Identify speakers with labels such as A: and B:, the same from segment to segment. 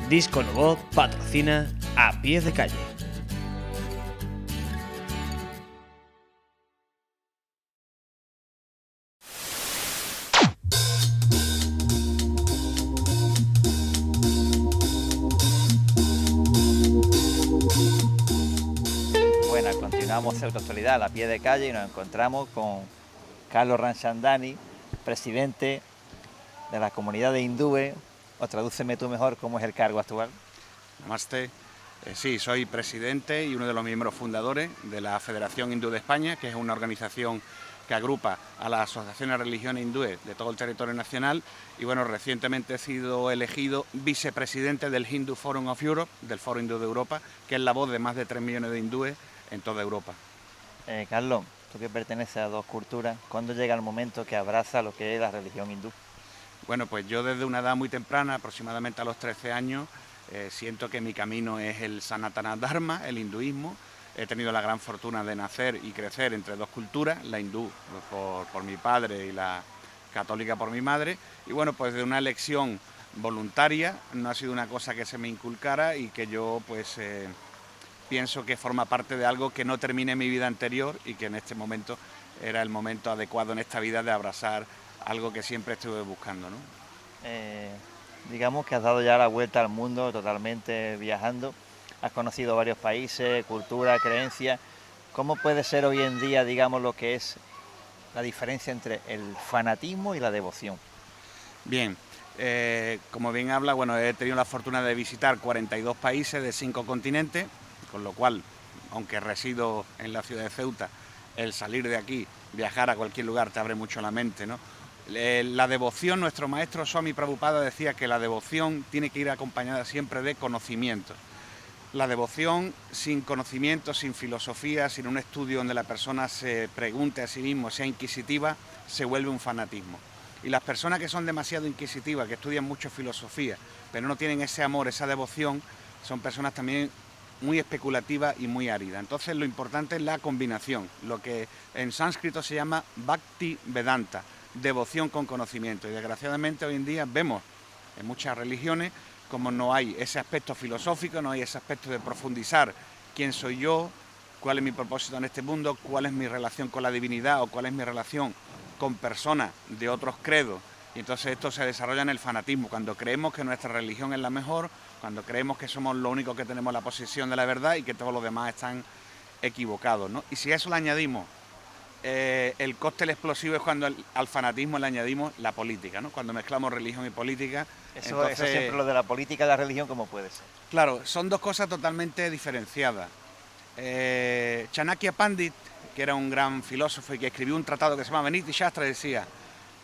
A: Disco Novo patrocina A Pie de Calle.
B: Bueno, continuamos Pseudoactualidad a Pie de Calle y nos encontramos con Carlos Ramchandani, presidente de la comunidad de hindúes, o tradúceme tú mejor cómo es el cargo actual.
C: Namaste. Sí, soy presidente y uno de los miembros fundadores de la Federación Hindú de España, que es una organización que agrupa a las asociaciones de religiones hindúes de todo el territorio nacional. Y bueno, recientemente he sido elegido vicepresidente del Hindu Forum of Europe, del Foro Hindú de Europa, que es la voz de más de 3 millones de hindúes en toda Europa.
B: Carlos, tú que perteneces a dos culturas, ¿cuándo llega el momento que abraza lo que es la religión hindú?
C: Bueno, pues yo desde una edad muy temprana, aproximadamente a los 13 años, siento que mi camino es el Sanatana Dharma, el hinduismo. He tenido la gran fortuna de nacer y crecer entre dos culturas, la hindú por mi padre y la católica por mi madre. Y bueno, pues de una elección voluntaria, no ha sido una cosa que se me inculcara y que yo pues pienso que forma parte de algo que no termine mi vida anterior y que en este momento era el momento adecuado en esta vida de abrazar algo que siempre estuve buscando, ¿no?
B: Digamos que has dado ya la vuelta al mundo totalmente viajando, has conocido varios países, culturas, creencias. ¿Cómo puede ser hoy en día, digamos, lo que es la diferencia entre el fanatismo y la devoción?
C: Bien, como bien habla, bueno, he tenido la fortuna de visitar 42 países de 5 continentes, con lo cual, aunque resido en la ciudad de Ceuta, el salir de aquí, viajar a cualquier lugar te abre mucho la mente, ¿no? La devoción, nuestro maestro Swami Prabhupada decía que la devoción tiene que ir acompañada siempre de conocimiento. La devoción sin conocimiento, sin filosofía, sin un estudio donde la persona se pregunte a sí mismo, sea inquisitiva, se vuelve un fanatismo. Y las personas que son demasiado inquisitivas, que estudian mucho filosofía, pero no tienen ese amor, esa devoción, son personas también muy especulativas y muy áridas. Entonces lo importante es la combinación, lo que en sánscrito se llama Bhakti Vedanta, devoción con conocimiento. Y desgraciadamente hoy en día vemos en muchas religiones como no hay ese aspecto filosófico, no hay ese aspecto de profundizar quién soy yo, cuál es mi propósito en este mundo, cuál es mi relación con la divinidad o cuál es mi relación con personas de otros credos. Y entonces esto se desarrolla en el fanatismo, cuando creemos que nuestra religión es la mejor, cuando creemos que somos lo único que tenemos la posesión de la verdad y que todos los demás están equivocados, ¿no? Y si a eso le añadimos el cóctel explosivo, es cuando al fanatismo le añadimos la política, ¿no? Cuando mezclamos religión y política.
B: Eso siempre lo de la política y la religión, ¿cómo puede ser?
C: Claro, son dos cosas totalmente diferenciadas. Chanakya Pandit, que era un gran filósofo y que escribió un tratado que se llama Niti Shastra, decía: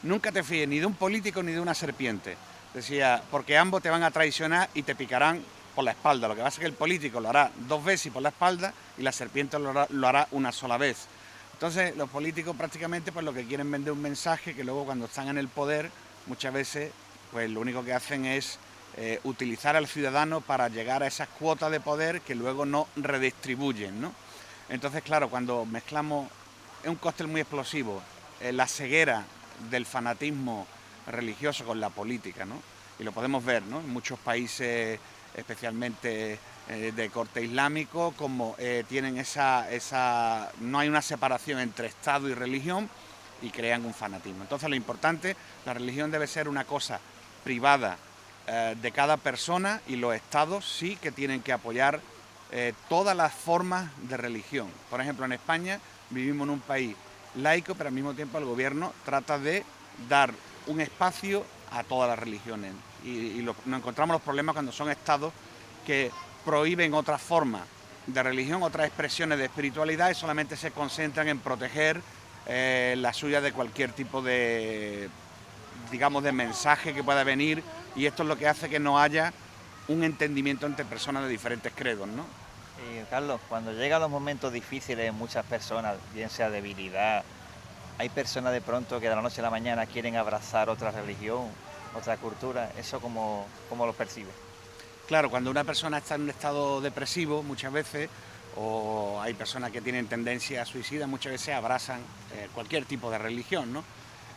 C: nunca te fíes ni de un político ni de una serpiente. Decía, porque ambos te van a traicionar y te picarán por la espalda. Lo que pasa es que el político lo hará 2 veces por la espalda y la serpiente lo hará una sola vez. Entonces los políticos prácticamente pues lo que quieren vender un mensaje que luego cuando están en el poder muchas veces pues lo único que hacen es utilizar al ciudadano para llegar a esas cuotas de poder que luego no redistribuyen, ¿no? Entonces claro, cuando mezclamos, es un cóctel muy explosivo, la ceguera del fanatismo religioso con la política, ¿no? Y lo podemos ver, ¿no? En muchos países, especialmente de corte islámico, como tienen no hay una separación entre Estado y religión y crean un fanatismo. Entonces lo importante, la religión debe ser una cosa privada de cada persona, y los estados sí que tienen que apoyar todas las formas de religión. Por ejemplo, en España vivimos en un país laico, pero al mismo tiempo el gobierno trata de dar un espacio a todas las religiones. Y nos encontramos los problemas cuando son estados que prohíben otras formas de religión, otras expresiones de espiritualidad, y solamente se concentran en proteger la suya de cualquier tipo de, digamos, de mensaje que pueda venir, y esto es lo que hace que no haya un entendimiento entre personas de diferentes credos, ¿no?
B: Y Carlos, cuando llegan los momentos difíciles en muchas personas, bien sea debilidad, hay personas de pronto que de la noche a la mañana quieren abrazar otra religión, otra cultura. ¿Eso cómo lo percibe?
C: Claro, cuando una persona está en un estado depresivo muchas veces, o hay personas que tienen tendencia a suicida, muchas veces abrazan cualquier tipo de religión, ¿no?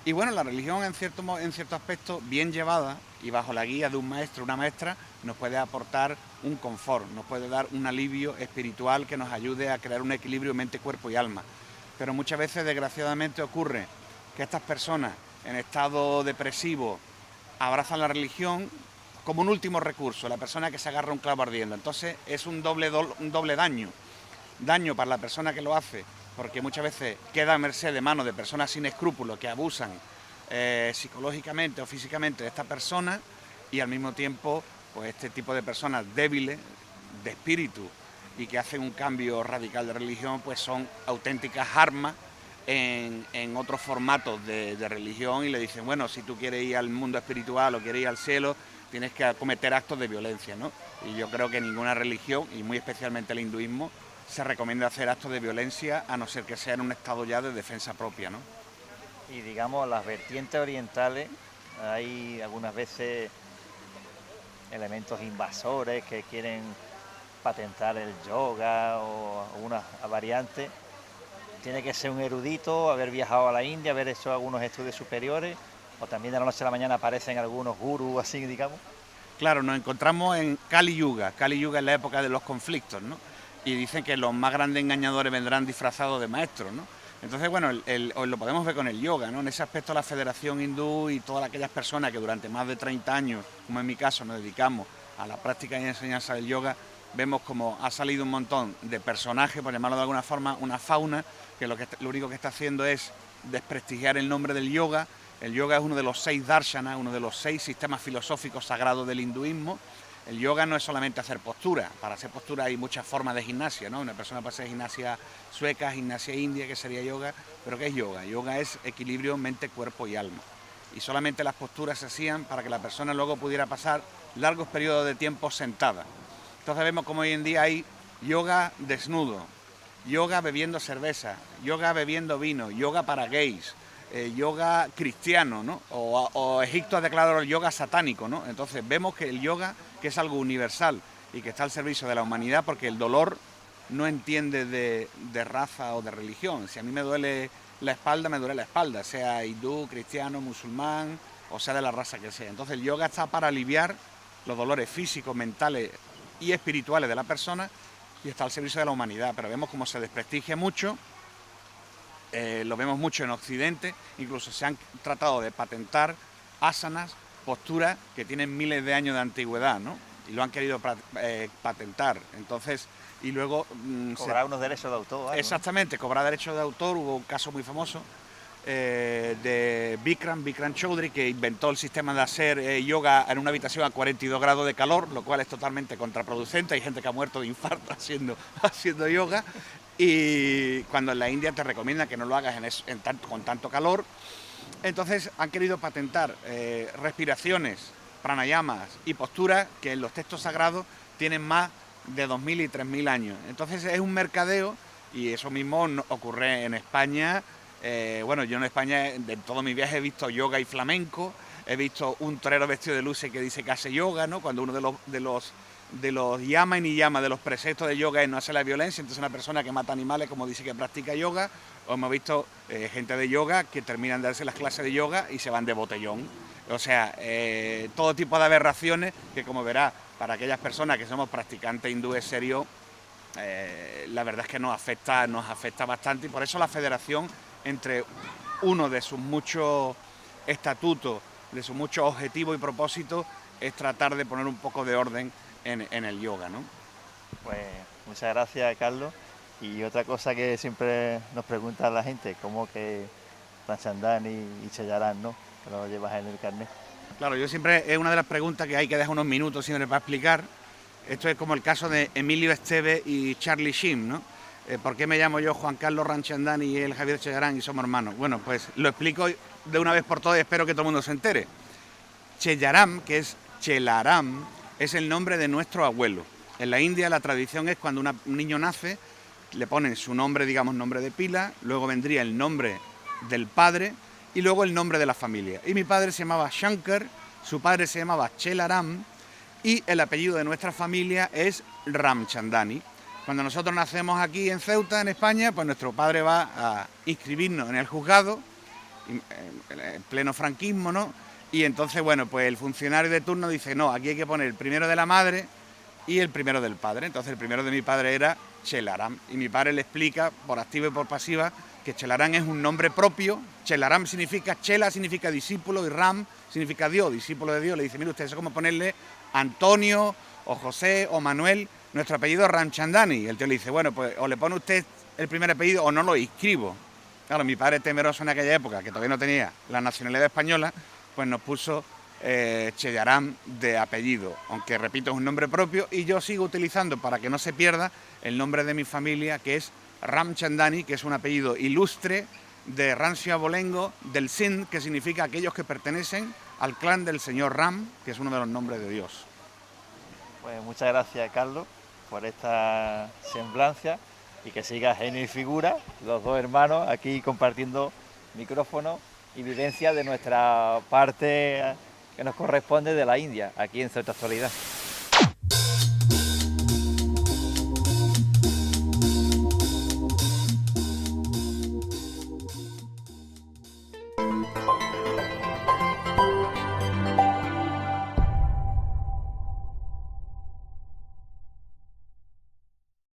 C: Y bueno, la religión en cierto aspecto, bien llevada y bajo la guía de un maestro o una maestra, nos puede aportar un confort, nos puede dar un alivio espiritual que nos ayude a crear un equilibrio mente, cuerpo y alma. Pero muchas veces, desgraciadamente, ocurre que estas personas en estado depresivo abrazan la religión como un último recurso, la persona que se agarra un clavo ardiendo. Entonces es un doble daño. Daño para la persona que lo hace, porque muchas veces queda a merced de manos de personas sin escrúpulos que abusan psicológicamente o físicamente de esta persona, y al mismo tiempo pues este tipo de personas débiles de espíritu y que hacen un cambio radical de religión, pues son auténticas armas en otros formatos de religión, y le dicen, bueno, si tú quieres ir al mundo espiritual o quieres ir al cielo, tienes que cometer actos de violencia, ¿no? Y yo creo que ninguna religión, y muy especialmente el hinduismo, se recomienda hacer actos de violencia, a no ser que sea en un estado ya de defensa propia, ¿no?
B: Y digamos, las vertientes orientales, hay algunas veces elementos invasores que quieren patentar el yoga o alguna variante. Tiene que ser un erudito, haber viajado a la India, haber hecho algunos estudios superiores, o también de la noche a la mañana aparecen algunos gurús así, digamos.
C: Claro, nos encontramos en Kali Yuga. Kali Yuga es la época de los conflictos, ¿no? Y dicen que los más grandes engañadores vendrán disfrazados de maestros, ¿no? Entonces, bueno, lo podemos ver con el yoga, ¿no? En ese aspecto la Federación Hindú y todas aquellas personas que durante más de 30 años, como en mi caso, nos dedicamos a la práctica y enseñanza del yoga, vemos como ha salido un montón de personajes, por llamarlo de alguna forma, una fauna, que lo único que está haciendo es desprestigiar el nombre del yoga. El yoga es uno de los 6 darshanas, uno de los 6 sistemas filosóficos sagrados del hinduismo. El yoga no es solamente hacer postura. Para hacer postura hay muchas formas de gimnasia, ¿no? Una persona puede hacer gimnasia sueca, gimnasia india, que sería yoga. ¿Pero qué es yoga? Yoga es equilibrio mente, cuerpo y alma. Y solamente las posturas se hacían para que la persona luego pudiera pasar largos periodos de tiempo sentada. Entonces vemos como hoy en día hay yoga desnudo, yoga bebiendo cerveza, yoga bebiendo vino, yoga para gays, yoga cristiano, ¿no? O Egipto ha declarado el yoga satánico, ¿no? Entonces vemos que el yoga, que es algo universal y que está al servicio de la humanidad, porque el dolor no entiende de raza o de religión. Si a mí me duele la espalda, me duele la espalda, sea hindú, cristiano, musulmán, o sea de la raza que sea. Entonces el yoga está para aliviar los dolores físicos, mentales y espirituales de la persona, y está al servicio de la humanidad. Pero vemos cómo se desprestigia mucho. Lo vemos mucho en Occidente, incluso se han tratado de patentar asanas, posturas que tienen miles de años de antigüedad, ¿no? Y lo han querido patentar. Entonces, y luego...
B: Cobrar unos derechos de autor. ¿Algo?
C: Exactamente, cobrar derechos de autor. Hubo un caso muy famoso de Bikram Choudhury, que inventó el sistema de hacer yoga en una habitación a 42 grados de calor, lo cual es totalmente contraproducente. Hay gente que ha muerto de infarto haciendo yoga. Y cuando en la India te recomiendan que no lo hagas con tanto calor. Entonces han querido patentar respiraciones, pranayamas y posturas que en los textos sagrados tienen más de 2.000 y 3.000 años. Entonces es un mercadeo, y eso mismo ocurre en España. Bueno, yo en España, de todo mi viaje, he visto yoga y flamenco, he visto un torero vestido de luces que dice que hace yoga, ¿no? Cuando uno de los yama y niyama, de los preceptos de yoga, es no hacer la violencia. Entonces una persona que mata animales, como dice que practica yoga. O hemos visto gente de yoga que terminan de darse las clases de yoga y se van de botellón. O sea, todo tipo de aberraciones que, como verás, para aquellas personas que somos practicantes hindúes serios, la verdad es que nos afecta bastante. Y por eso la Federación, entre uno de sus muchos estatutos, de sus muchos objetivos y propósitos, es tratar de poner un poco de orden en el yoga, ¿no?
B: Pues muchas gracias, Carlos. Y otra cosa que siempre nos pregunta la gente, ¿cómo que Ramchandani y Cheyarán, ¿no? Que lo llevas en el carnet.
C: Claro, yo siempre, es una de las preguntas que hay que dejar unos minutos siempre para explicar. Esto es como el caso de Emilio Esteve y Charlie Sheen, ¿no? ¿Por qué me llamo yo Juan Carlos Ramchandani y él Javier Cheyarán y somos hermanos? Bueno, pues lo explico de una vez por todas y espero que todo el mundo se entere. Cheyaram, que es Chelaram, es el nombre de nuestro abuelo. En la India la tradición es cuando un niño nace, le ponen su nombre, digamos, nombre de pila, luego vendría el nombre del padre y luego el nombre de la familia. Y mi padre se llamaba Shankar, su padre se llamaba Chelaram y el apellido de nuestra familia es Ramchandani. Cuando nosotros nacemos aquí en Ceuta, en España, pues nuestro padre va a inscribirnos en el juzgado en pleno franquismo, ¿no? Y entonces, bueno, pues el funcionario de turno dice, no, aquí hay que poner el primero de la madre y el primero del padre. Entonces el primero de mi padre era Chelaram. Y mi padre le explica, por activa y por pasiva, que Chelaram es un nombre propio. Chelaram significa, Chela significa discípulo y Ram significa Dios, discípulo de Dios. Le dice, mire usted, eso es como ponerle Antonio o José o Manuel, nuestro apellido es Ramchandani. Y el tío le dice, bueno, pues o le pone usted el primer apellido o no lo inscribo. Claro, mi padre temeroso en aquella época, que todavía no tenía la nacionalidad española, pues nos puso Chelaram de apellido, aunque repito es un nombre propio, y yo sigo utilizando para que no se pierda el nombre de mi familia, que es Ramchandani, que es un apellido ilustre de Rancio Abolengo del Sind, que significa aquellos que pertenecen al clan del señor Ram, que es uno de los nombres de Dios.
B: Pues muchas gracias, Carlos, por esta semblanza y que siga genio y figura, los dos hermanos aquí compartiendo micrófono y vivencia de nuestra parte que nos corresponde de la India, aquí en Cierta Actualidad.